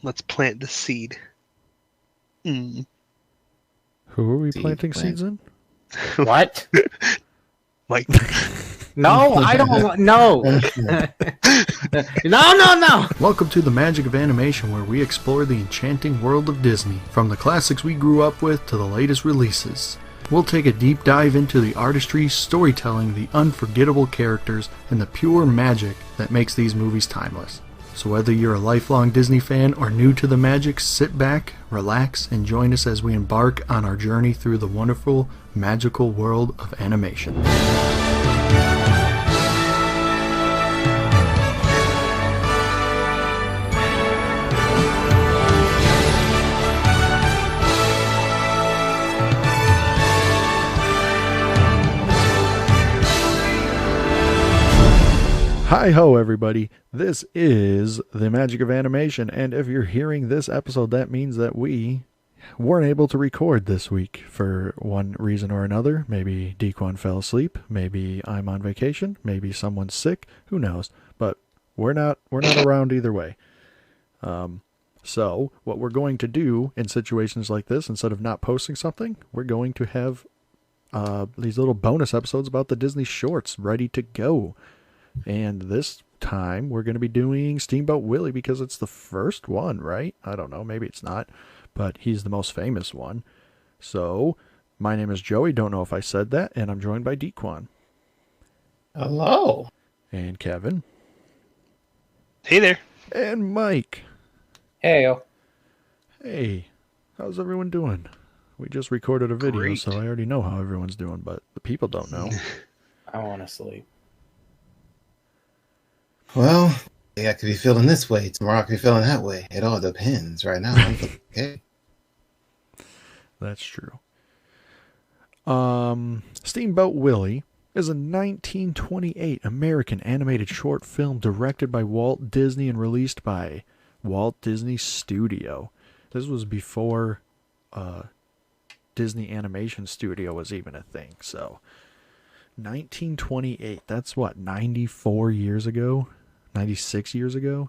Let's plant the seed. Mm. Who are we planting seeds in? What? Mike. No, I don't. No. No. Welcome to the Magic of Animation, where we explore the enchanting world of Disney, from the classics we grew up with to the latest releases. We'll take a deep dive into the artistry, storytelling, the unforgettable characters, and the pure magic that makes these movies timeless. So whether you're a lifelong Disney fan or new to the magic, sit back, relax, and join us as we embark on our journey through the wonderful, magical world of animation. Hi-ho, everybody. This is the Magic of Animation, and if you're hearing this episode, that means that we weren't able to record this week for one reason or another. Maybe Dequan fell asleep, maybe I'm on vacation, maybe someone's sick, who knows, but we're not around either way. So what we're going to do in situations like this, instead of not posting something, we're going to have these little bonus episodes about the Disney shorts ready to go. And this time we're going to be doing Steamboat Willie because it's the first one, right? I don't know, maybe it's not, but he's the most famous one. So, my name is Joey, don't know if I said that, and I'm joined by Dequan. Hello. And Kevin. Hey there. And Mike. Heyo. Hey, how's everyone doing? We just recorded a video, Great. so I already know how everyone's doing, but the people don't know. I want to sleep. Well, I could be feeling this way. Tomorrow I could be feeling that way. It all depends. Right now, I'm feeling okay. That's true. Steamboat Willie is a 1928 American animated short film directed by Walt Disney and released by Walt Disney Studio. This was before Disney Animation Studio was even a thing, so 1928, that's what, 94 years ago? 96 years ago?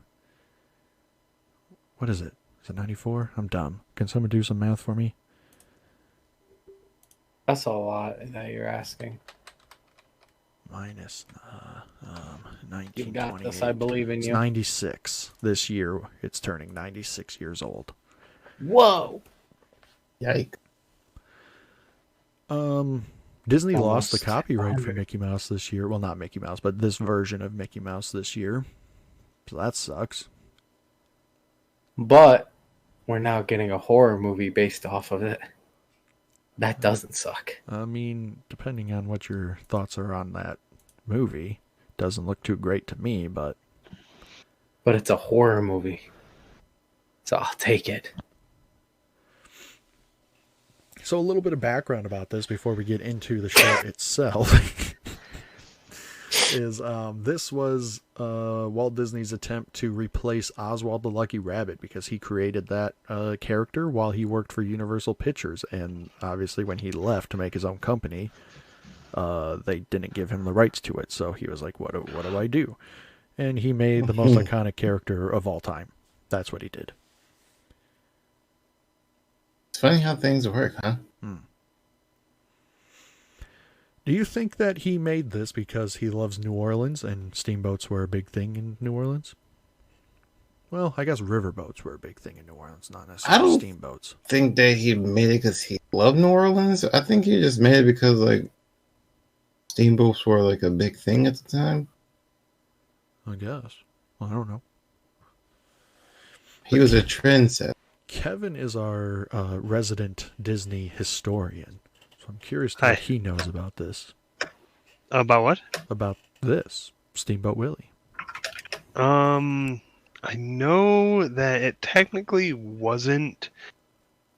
What is it? Is it 94? I'm dumb. Can someone do some math for me? That's a lot that you're asking. Minus 1928. You got this. I believe in It's you. 96. This year, it's turning 96 years old. Whoa. Yikes. Disney lost Almost the copyright for 100. Mickey Mouse this year. Well, not Mickey Mouse, but this version of Mickey Mouse this year. So that sucks. But we're now getting a horror movie based off of it. That doesn't suck. I mean, depending on what your thoughts are on that movie, doesn't look too great to me, but... But it's a horror movie. So I'll take it. So a little bit of background about this before we get into the show itself is this was Walt Disney's attempt to replace Oswald the Lucky Rabbit because he created that character while he worked for Universal Pictures, and obviously when he left to make his own company, they didn't give him the rights to it, so he was like, what do I do? And he made the most iconic character of all time. That's what he did. It's funny how things work, huh? Do you think that he made this because he loves New Orleans and steamboats were a big thing in New Orleans? Well, I guess riverboats were a big thing in New Orleans, not necessarily steamboats. Think that he made it because he loved New Orleans. I think he just made it because, like, steamboats were, like, a big thing at the time. I guess. Well, I don't know. He was a trendsetter. Kevin is our resident Disney historian. So I'm curious to what he knows about this. About what? About this, Steamboat Willie. I know that it technically wasn't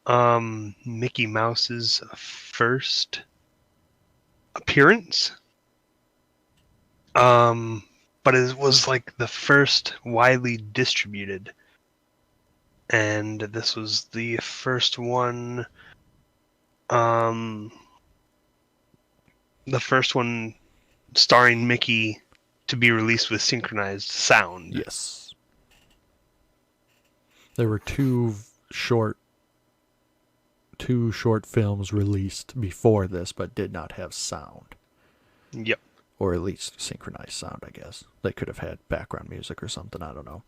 Mickey Mouse's first appearance. But it was like the first widely distributed. And this was the first one starring Mickey to be released with synchronized sound. Yes. There were two short films released before this, but did not have sound, Yep. or at least synchronized sound. I guess they could have had background music or something. I don't know.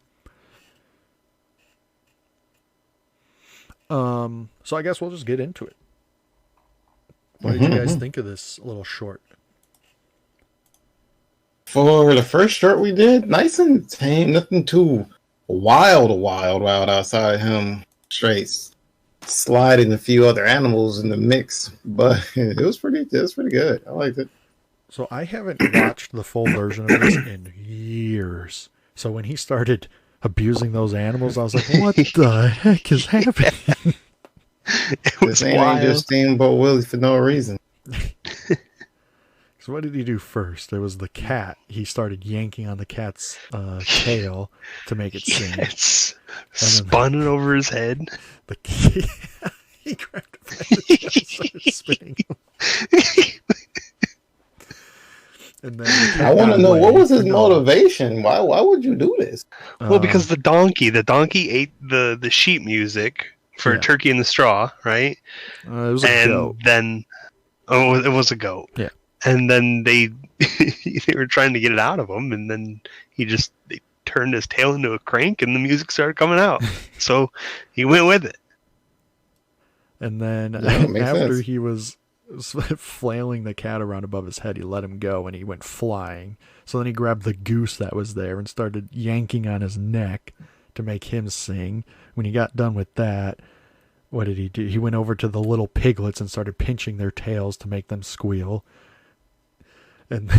So I guess we'll just get into it. What did you guys think of this little short? For the first short we did, nice and tame, nothing too wild outside him straight sliding a few other animals in the mix, but it was pretty good. I liked it. So I haven't watched the full version of this in years. So when he started abusing those animals, I was like, what the heck is happening? It was This ain't wild. just Steamboat Willie for no reason. So what did he do first? There was the cat. He started yanking on the cat's tail to make it sing. It's spun it over his head. The key, he grabbed it by the tail and started spinning. And then the cat I want to got know away. what was his No. motivation. Why would you do this? Well, because the donkey ate the sheep music for Yeah. Turkey in the Straw, right? it was a And goat. then, it was a goat. Yeah. And then they were trying to get it out of him, and then they turned his tail into a crank, and the music started coming out. So he went with it. And then Yeah, it makes after sense. he was flailing the cat around above his head, he let him go and he went flying. So then he grabbed the goose that was there and started yanking on his neck to make him sing. When he got done with that, what did he do? He went over to the little piglets and started pinching their tails to make them squeal. And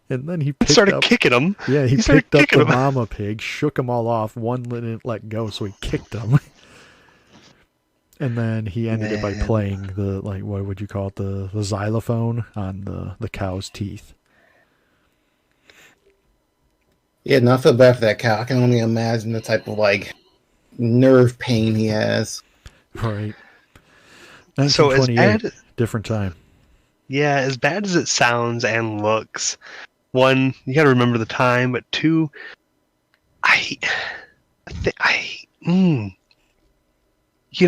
then he picked Started up, kicking him. yeah, he started picked up kicking the him. mama pig, shook them all off. One didn't let go, so he kicked them. And then he ended it by Man. playing the, like, what would you call it, the xylophone on the cow's teeth. Yeah, no, I feel bad for that cow. I can only imagine the type of nerve pain he has. Right. So as 1928, bad, different time. yeah, as bad as it sounds and looks, one, you got to remember the time, but two,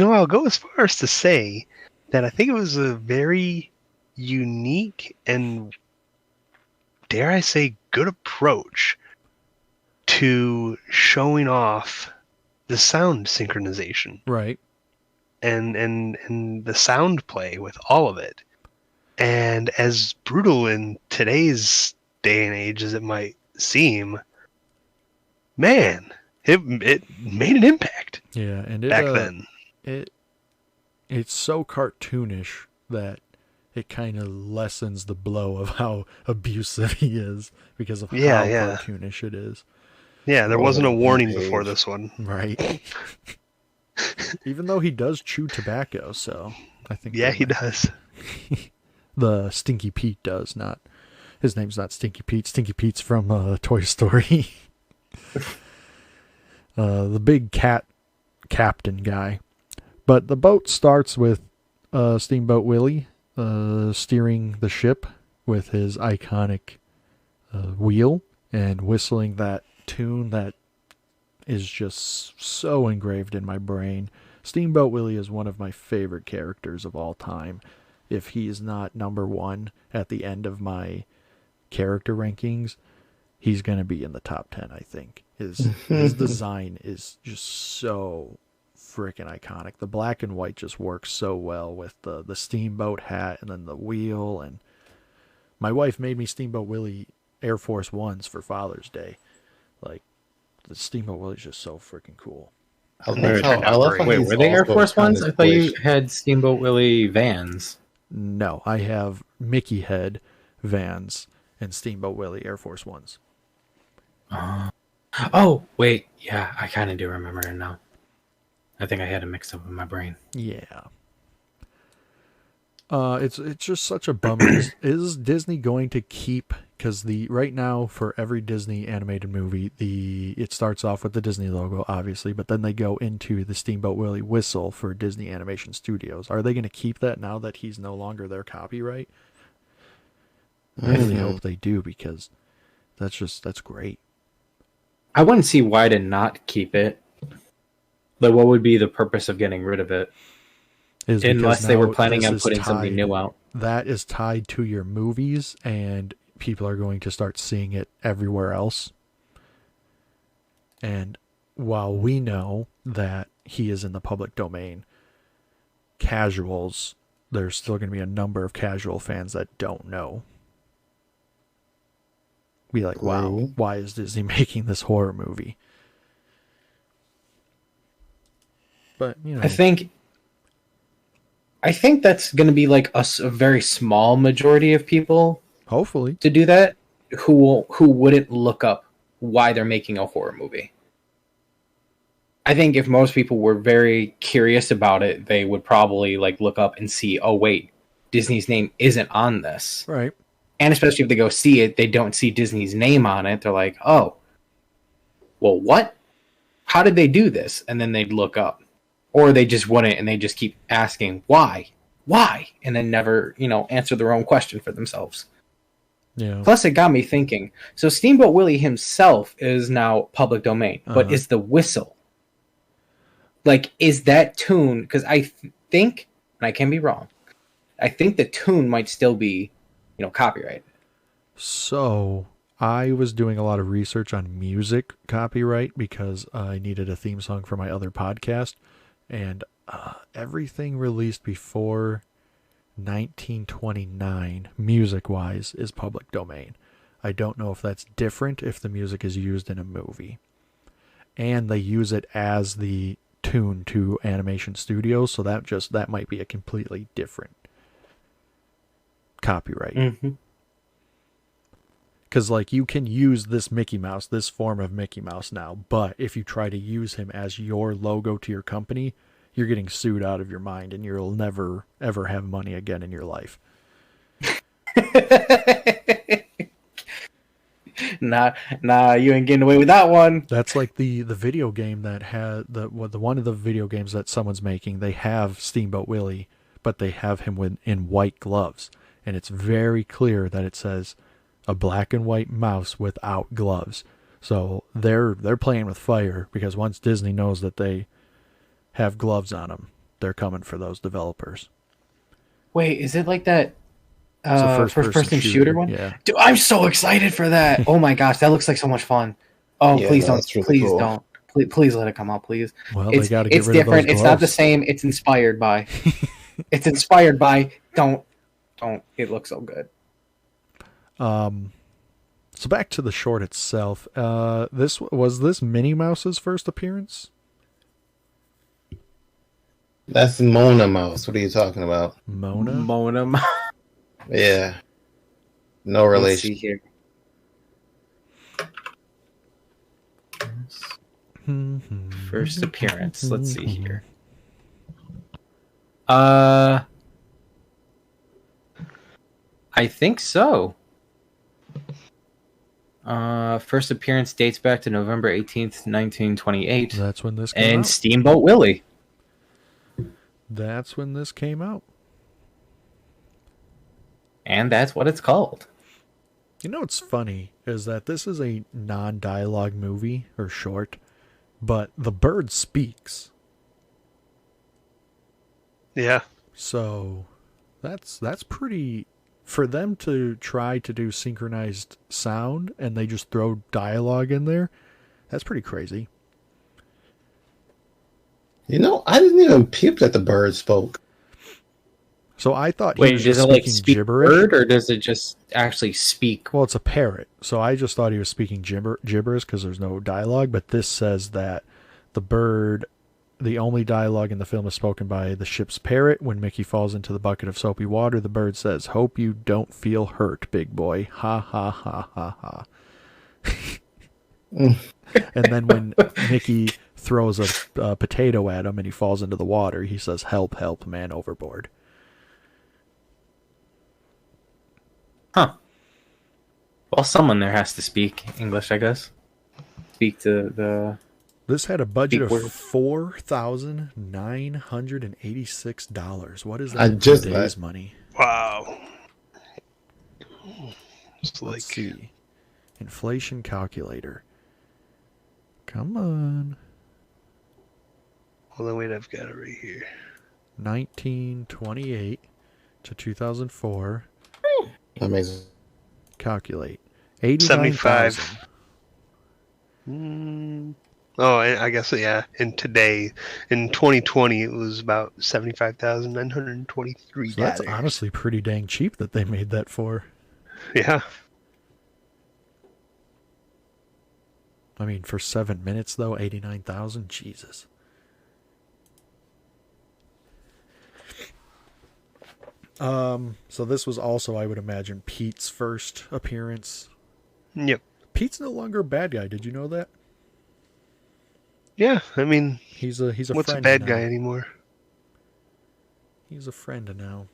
I'll go as far as to say that I think it was a very unique and, dare I say, good approach to showing off the sound synchronization Right. and the sound play with all of it. And as brutal in today's day and age as it might seem, man, it made an impact Yeah, and back then. It's so cartoonish that it kind of lessens the blow of how abusive he is because of how Yeah. cartoonish it is. Yeah, there wasn't a warning page. before this one. Right. Even though he does chew tobacco, so I think Yeah, that he might- does. The Stinky Pete does not. His name's not Stinky Pete. Stinky Pete's from Toy Story. The big cat captain guy. But the boat starts with Steamboat Willie steering the ship with his iconic wheel and whistling that tune that is just so engraved in my brain. Steamboat Willie is one of my favorite characters of all time. If he is not number one at the end of my character rankings, he's going to be in the top 10, I think. His design is just so freaking iconic. The black and white just works so well with the steamboat hat and then the wheel. And my wife made me Steamboat Willie Air Force Ones for Father's Day. Like, the Steamboat Willie's just so freaking cool. I love how Wait, he's were they Air also Force kind Ones? of I thought you squished. had Steamboat Willie Vans. No, I have Mickey Head Vans and Steamboat Willie Air Force Ones. Oh, wait. Yeah, I kind of do remember it now. I think I had it mixed up in my brain. Yeah. It's just such a bummer. Is Disney going to keep, because right now for every Disney animated movie, it starts off with the Disney logo, obviously, but then they go into the Steamboat Willie whistle for Disney Animation Studios. Are they going to keep that now that he's no longer their copyright? I really hope they do, because that's great. I wouldn't see why to not keep it. Like, what would be the purpose of getting rid of it? Is because Unless they now were planning this on is putting something new out. That is tied to your movies, and people are going to start seeing it everywhere else. And while we know that he is in the public domain, casuals, there's still going to be a number of casual fans that don't know. Be like, wow, why is Disney making this horror movie? But, you know, I think that's going to be like a very small majority of people, hopefully, to do that, who wouldn't look up why they're making a horror movie. I think if most people were very curious about it, they would probably like look up and see, oh wait, Disney's name isn't on this. Right. And especially if they go see it, they don't see Disney's name on it. They're like, oh, well, what? How did they do this? And then they'd look up. Or they just wouldn't, and they just keep asking, why? Why? And then never, answer their own question for themselves. Yeah. Plus, it got me thinking. So Steamboat Willie himself is now public domain, but is the whistle? Like, is that tune? Because I think, and I can be wrong, I think the tune might still be, copyrighted. So I was doing a lot of research on music copyright because I needed a theme song for my other podcast. And everything released before 1929, music-wise, is public domain. I don't know if that's different if the music is used in a movie. And they use it as the tune to animation studios, so that might be a completely different copyright. Mm-hmm. Because, like, you can use this Mickey Mouse, this form of Mickey Mouse now, but if you try to use him as your logo to your company, you're getting sued out of your mind, and you'll never, ever have money again in your life. Nah, you ain't getting away with that one. That's like the video game that had one of the video games that someone's making. They have Steamboat Willie, but they have him in white gloves, and it's very clear that it says a black and white mouse without gloves. So they're playing with fire, because once Disney knows that they have gloves on them, they're coming for those developers. Wait, is it like that first-person shooter one? Yeah. Dude, I'm so excited for that. Oh my gosh, that looks like so much fun. Oh, yeah, please don't. Really please cool. Don't. Please let it come out, please. Well, they got to get rid different. Of those gloves. It's not the same. It's inspired by. It's inspired by. Don't. It looks so good. So back to the short itself. This Minnie Mouse's first appearance? That's Mona Mouse. What are you talking about? Mona Mouse. Yeah. No relation. Let's see here. First appearance. Let's see here. I think so. First appearance dates back to November 18th, 1928. That's when this came out. And Steamboat Willie. That's when this came out. And that's what it's called. You know what's funny is that this is a non-dialogue movie, or short, but the bird speaks. Yeah. So that's pretty... For them to try to do synchronized sound and they just throw dialogue in there, that's pretty crazy. I didn't even peep that the bird spoke. So I thought he was just speaking speak gibberish. Bird, or does it just actually speak? Well, it's a parrot. So I just thought he was speaking gibberish because there's no dialogue, but this says that the bird... The only dialogue in the film is spoken by the ship's parrot. When Mickey falls into the bucket of soapy water, the bird says, "Hope you don't feel hurt, big boy. Ha, ha, ha, ha, ha." And then when Mickey throws a potato at him and he falls into the water, he says, "Help, help, man overboard." Huh. Well, someone there has to speak English, I guess. Speak to the... This had a budget of $4,986. What is that in today's money? Wow. Let's see. Inflation calculator. Come on. Hold on, wait, I've got it right here. 1928 to 2004. Amazing. Calculate. 75. 89,000. Oh, I guess, yeah. And today, in 2020, it was about 75,923. So that's honestly pretty dang cheap that they made that for. Yeah. I mean, for 7 minutes, though, 89,000? Jesus. So this was also, I would imagine, Pete's first appearance. Yep. Pete's no longer a bad guy. Did you know that? Yeah, I mean, He's a what's a friend bad now. guy anymore? He's a friend now.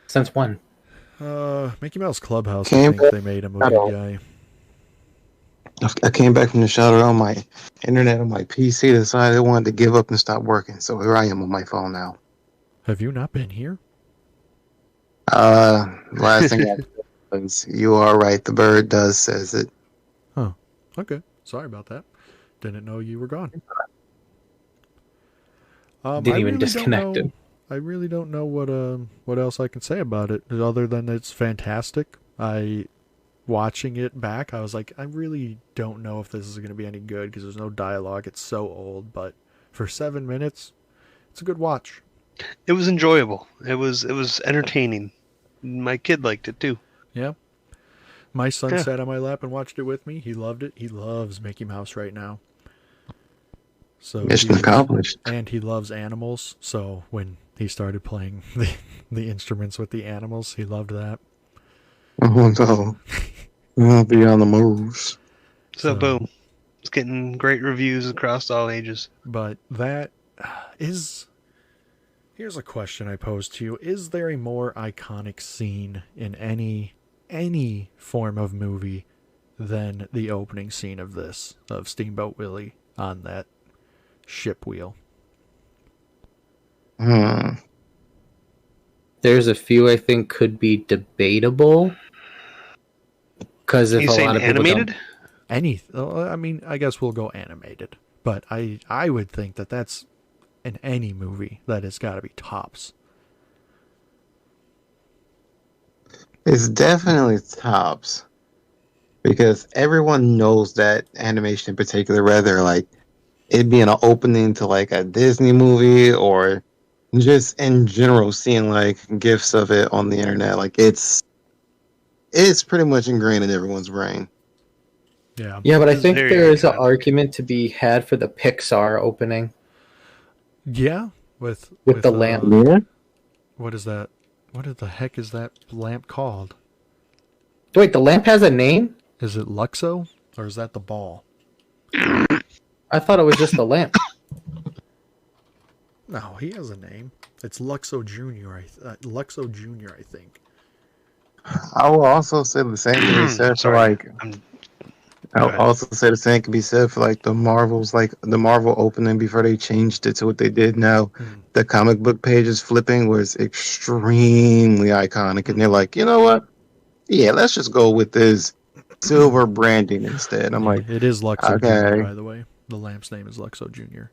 Since when? Mickey Mouse Clubhouse, I Came think they made him a good guy. I came back from the shower on my internet on my PC, decided I wanted to give up and stop working. So here I am on my phone now. Have you not been here? Last thing I was, you are right, the bird does says it. Huh. Okay. Sorry about that. Didn't know you were gone. Didn't even disconnect it. I really don't know what else I can say about it other than it's fantastic. Watching it back, I was like, I really don't know if this is going to be any good because there's no dialogue. It's so old, but for 7 minutes, it's a good watch. It was enjoyable. It was entertaining. My kid liked it too. Yeah. My son Yeah. sat on my lap and watched it with me. He loved it. He loves Mickey Mouse right now. So Mission accomplished. And he loves animals. So when he started playing the instruments with the animals, he loved that. Oh, so I'll be on the moves. So boom. It's getting great reviews across all ages. But that is... Here's a question I pose to you. Is there a more iconic scene in any form of movie than the opening scene of this, of Steamboat Willie on that ship wheel? There's a few I think could be debatable. Because if You a saying lot of people animated? I mean, I guess we'll go animated. But I would think that that's in any movie that has got to be tops. It's definitely tops. Because everyone knows that animation in particular, whether like it being an opening to like a Disney movie or just in general seeing like gifs of it on the internet, like it's pretty much ingrained in everyone's brain. Yeah. Yeah, but I It's think very there is an iconic. argument to be had for the Pixar opening Yeah, with with the lamp. Yeah. What is that? What the heck is that lamp called? Wait, the lamp has a name? Is it Luxo or is that the ball? I thought it was just the lamp. No, he has a name. It's Luxo Junior. Luxo Junior, I think. I will also say the same can be said for Sorry. like. Go I'll ahead. also say the same can be said for like the Marvels, like the Marvel opening before they changed it to what they did now. The comic book pages flipping was extremely iconic, and they're like, you know what? Yeah, let's just go with this silver branding instead. I'm like, It is Luxo okay. Junior, by the way. The lamp's name is Luxo Junior.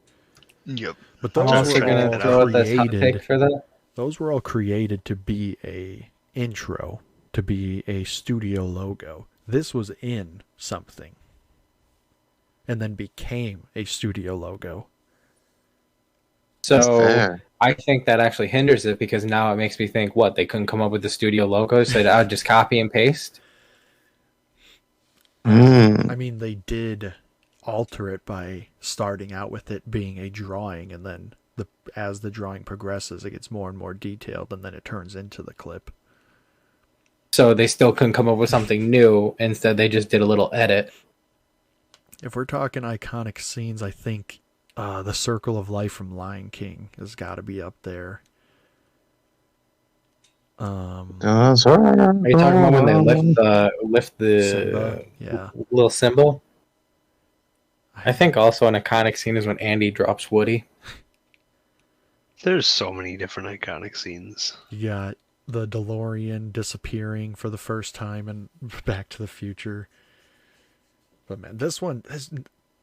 Yep. But I'm those also were going to all throw out this hot take created. for that. Those were all created to be a intro, to be a studio logo. This was in something, and then became a studio logo. That's So fair. I think that actually hinders it because now it makes me think, what, they couldn't come up with the studio logo, so I'd just copy and paste? I mean, they did alter it by starting out with it being a drawing, and then as the drawing progresses, it gets more and more detailed, and then it turns into the clip. So they still couldn't come up with something new. Instead, they just did a little edit. If we're talking iconic scenes, I think the Circle of Life from Lion King has got to be up there. Are you talking about when they lift the Simba, yeah. little symbol? I think also an iconic scene is when Andy drops Woody. There's so many different iconic scenes. You got the DeLorean disappearing for the first time in Back to the Future. But man, this one is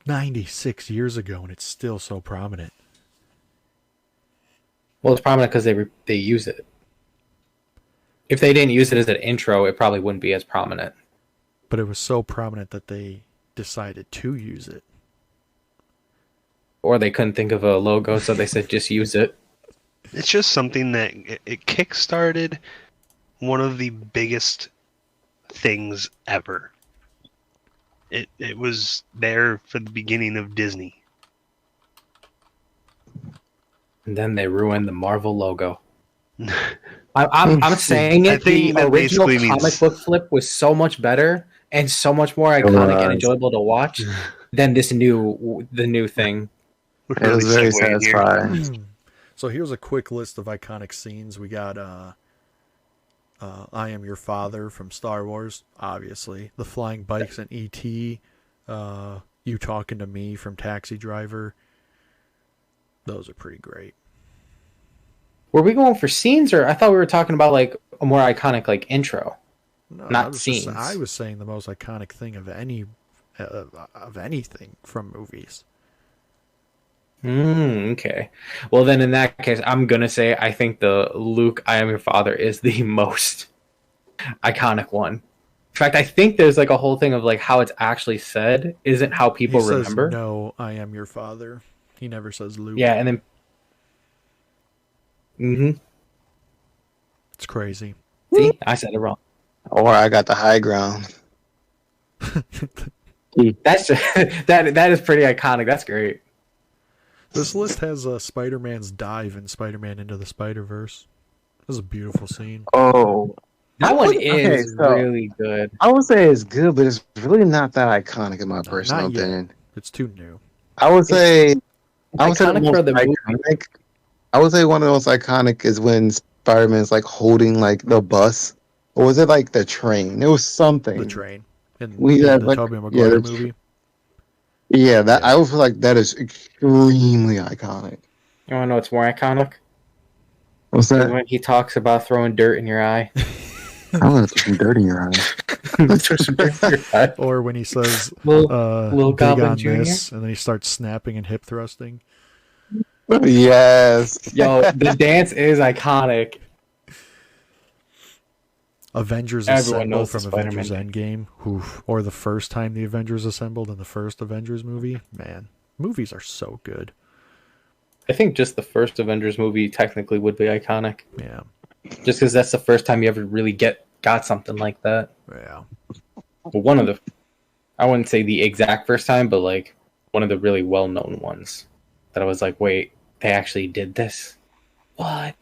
96 years ago and it's still so prominent. Well, it's prominent because they use it. If they didn't use it as an intro, it probably wouldn't be as prominent. But it was so prominent that they decided to use it. Or they couldn't think of a logo, so they said just use it. It's just something that it kickstarted one of the biggest things ever. It was there for the beginning of Disney. And then they ruined the Marvel logo. I'm saying I it. think The that original basically comic means- book flip was so much better and so much more iconic and enjoyable to watch than the new thing. We're It was really very segueing here. satisfying. So here's a quick list of iconic scenes. We got I Am Your Father from Star Wars, obviously. The flying bikes in E.T. You Talking to Me from Taxi Driver. Those are pretty great. Were we going for scenes, or I thought we were talking about like a more iconic like intro? No, Not I was scenes. I was saying the most iconic thing of anything from movies. Okay. Well, then in that case, I'm gonna say I think the Luke, I Am Your Father is the most iconic one. In fact, I think there's like a whole thing of like how it's actually said isn't how people He says, remember. "No, I am your father." He never says Luke. Yeah, and then. It's crazy. See, I said it wrong. Or I got the high ground. That's that is pretty iconic. That's great. This list has Spider-Man's dive in Spider-Man Into the Spider-Verse. This is a beautiful scene. Oh, That one Okay, is so- really good. I would say it's good, but it's really not that iconic in my personal not yet. opinion. It's too new. I would say Iconic the for most the movie. iconic. I would say one of the most iconic is when Spider-Man's like holding like the bus, or was it like the train? It was something. The train in We the had, like- Tobey yeah, Maguire the- movie. Yeah, that I would feel like that is extremely iconic. You want to know what's more iconic? What's that? When he talks about throwing dirt in your eye. I'm gonna throw some dirt in your eye. Throw some dirt in your eye. Or when he says Little big Goblin on Jr.? this, and then he starts snapping and hip thrusting. Yes. Yo, the dance is iconic. Avengers Everyone Assemble knows the from Avengers Spider-Man. Endgame. Oof. Or the first time the Avengers assembled in the first Avengers movie. Man, movies are so good. I think just the first Avengers movie technically would be iconic. Yeah. Just because that's the first time you ever really got something like that. Yeah. Well, one of the, I wouldn't say the exact first time, but like one of the really well-known ones that I was like, wait, they actually did this? What?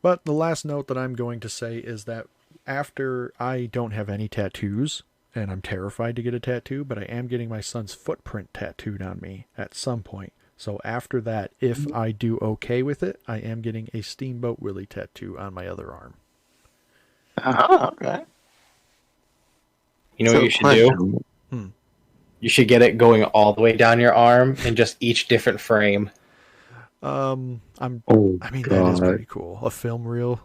But the last note that I'm going to say is that after I don't have any tattoos, and I'm terrified to get a tattoo, but I am getting my son's footprint tattooed on me at some point. So after that, if I do okay with it, I am getting a Steamboat Willie tattoo on my other arm. Okay. You know what you should do? You should get it going all the way down your arm in just each different frame. Oh, I mean, that is pretty cool. A film reel.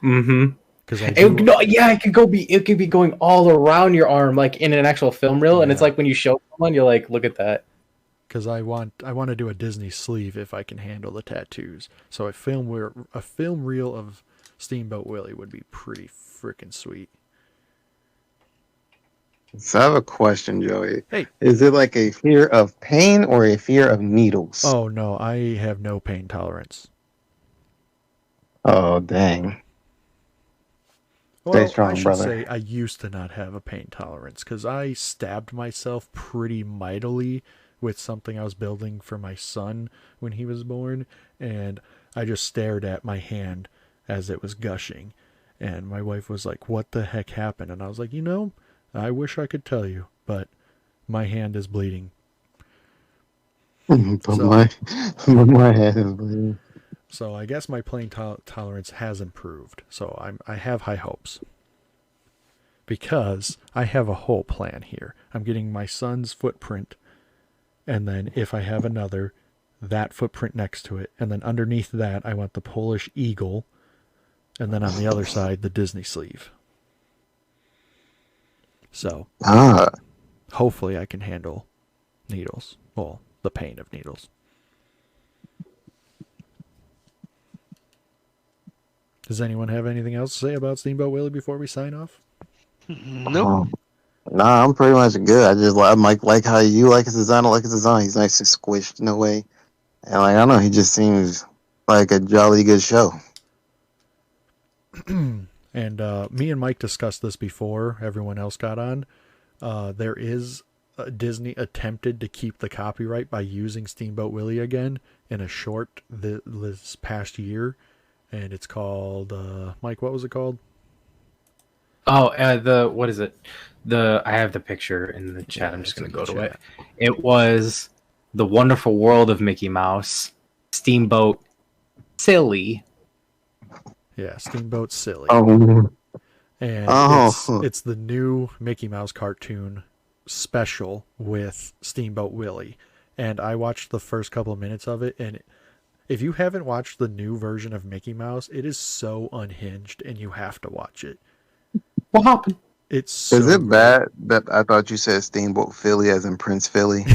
Mm-hmm. Because it could be going all around your arm, like in an actual film reel, and it's Yeah. like when you show someone, you're like, look at that. Because I want to do a Disney sleeve if I can handle the tattoos. So a film reel of Steamboat Willie would be pretty freaking sweet. So I have a question, Joey. Hey. Is it like a fear of pain or a fear of needles? Oh no, I have no pain tolerance. Oh, dang. Well, strong, I should brother. say I used to not have a pain tolerance because I stabbed myself pretty mightily with something I was building for my son when he was born, and I just stared at my hand as it was gushing. And my wife was like, "What the heck happened?" And I was like, I wish I could tell you, but my hand is bleeding. But So- my head is bleeding. So I guess my pain tolerance has improved. So I have high hopes. Because I have a whole plan here. I'm getting my son's footprint, and then if I have another, that footprint next to it, and then underneath that I want the Polish eagle, and then on the other side the Disney sleeve. So hopefully I can handle needles. Well, the pain of needles. Does anyone have anything else to say about Steamboat Willie before we sign off? Nope. Nah, I'm pretty much good. I'm like how you like his design. I like his design. He's nice and squished in a way, and like I don't know, he just seems like a jolly good show. And me and Mike discussed this before everyone else got on. There is Disney attempted to keep the copyright by using Steamboat Willie again in a short this past year, and it's called Mike. What was it called? Oh, what is it? I have the picture in the chat. I'm just going to go to it. It was The Wonderful World of Mickey Mouse, Steamboat Silly. Yeah, Steamboat Silly. Oh, And it's the new Mickey Mouse cartoon special with Steamboat Willie. And I watched the first couple of minutes of it, and if you haven't watched the new version of Mickey Mouse, it is so unhinged, and you have to watch it. What happened? Is it bad that I thought you said Steamboat Philly as in Prince Philly?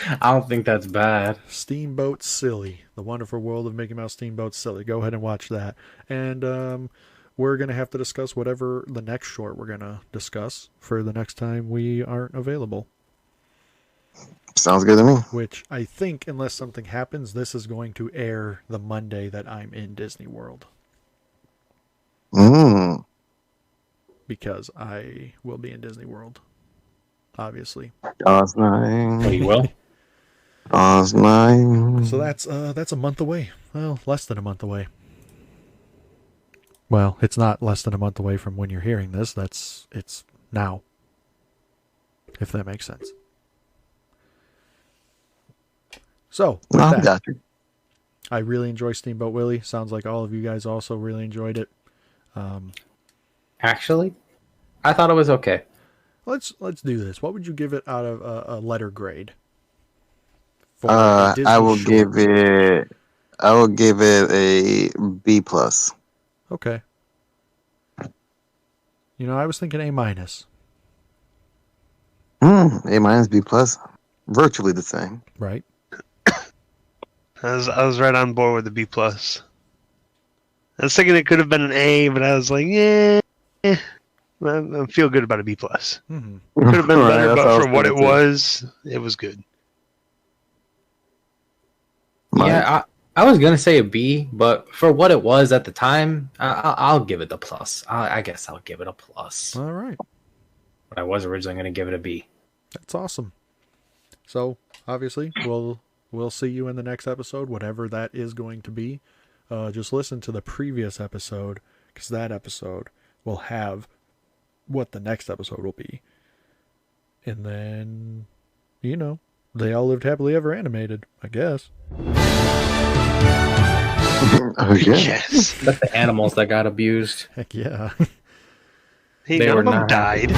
I don't think that's bad. Steamboat Silly, The Wonderful World of Mickey Mouse Steamboat Silly. Go ahead and watch that. And we're going to have to discuss whatever the next short we're going to discuss for the next time we aren't available. Sounds good to me. Which I think, unless something happens, this is going to air the Monday that I'm in Disney World. Because I will be in Disney World, obviously. That's nice. Oh, you will? That's nice. So that's a month away. Well, less than a month away. Well, it's not less than a month away from when you're hearing this. It's now. If that makes sense. So, with that, got you. I really enjoy Steamboat Willie. Sounds like all of you guys also really enjoyed it. Actually, I thought it was okay. Let's do this. What would you give it out of a letter grade? I will give it a B plus. Okay. I was thinking A minus. A minus, B plus, virtually the same. Right. I was right on board with the B plus. I was thinking it could have been an A, but I was like, I feel good about a B plus. Mm-hmm. Could have been better, Right, but for what it was good. Yeah, I was gonna say a B, but for what it was at the time, I'll give it the plus. I guess I'll give it a plus. All right. But I was originally gonna give it a B. That's awesome. So obviously, we'll see you in the next episode, whatever that is going to be. Just listen to the previous episode, because that episode will have what the next episode will be. And then, they all lived happily ever animated, I guess. Oh, yeah. Yes. That's the animals that got abused. Heck yeah. Hey, They none were of them not died.